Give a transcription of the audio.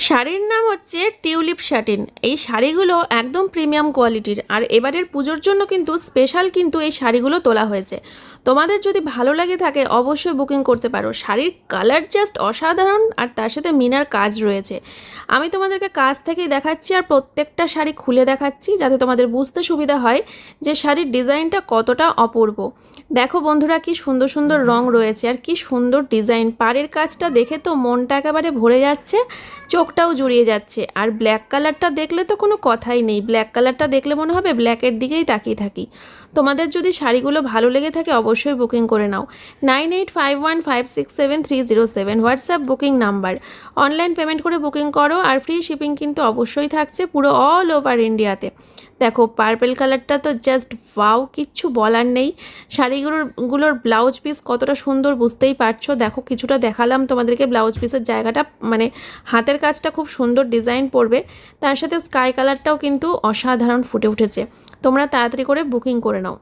শাড়ির নাম হচ্ছে টিউলিপ স্যাটিন। এই শাড়িগুলো একদম প্রিমিয়াম কোয়ালিটির, আর এবারের পুজোর জন্য কিন্তু স্পেশাল কিন্তু এই শাড়িগুলো তোলা হয়েছে। তোমাদের যদি ভালো লাগে থাকে অবশ্যই বুকিং করতে পারো। শাড়ির কালার জাস্ট অসাধারণ, আর তার সাথে মিনার কাজ রয়েছে। আমি তোমাদেরকে কাজ থেকেই দেখাচ্ছি আর প্রত্যেকটা শাড়ি খুলে দেখাচ্ছি যাতে তোমাদের বুঝতে সুবিধা হয় যে শাড়ির ডিজাইনটা কতটা অপূর্ব। দেখো বন্ধুরা, কি সুন্দর সুন্দর রং রয়েছে আর কি সুন্দর ডিজাইন। পাড়ের কাজটা দেখে তো মনটা একেবারে ভরে যাচ্ছে, চোখটাও জুড়িয়ে যাচ্ছে। আর ব্ল্যাক কালারটা দেখলে তো কোনো কথাই নেই, ব্ল্যাক কালারটা দেখলে মনে হবে ব্ল্যাকের দিকেই তাকিয়ে থাকি। তোমাদের যদি শাড়িগুলো ভালো লেগে থাকে অবশ্যই বুকিং করে নাও। 9851567307 WhatsApp booking number. Online payment করে বুকিং করো, আর ফ্রি শিপিং কিন্তু অবশ্যই থাকছে পুরো অল ওভার ইন্ডিয়াতে। দেখো পার্পেল কালারটা তো জাস্ট ওয়াও, কিচ্ছু বলার নেই। শাড়িগুলোর ব্লাউজ পিস কতটা সুন্দর বুঝতেই পারছো। দেখো কিছুটা দেখালাম তোমাদেরকে ব্লাউজ পিসের জায়গাটা, মানে হাতের কাজটা খুব সুন্দর ডিজাইন পড়বে। তার সাথে স্কাই কালারটাও কিন্তু অসাধারণ ফুটে উঠেছে। তোমরা তাড়াতাড়ি করে বুকিং করে নাও।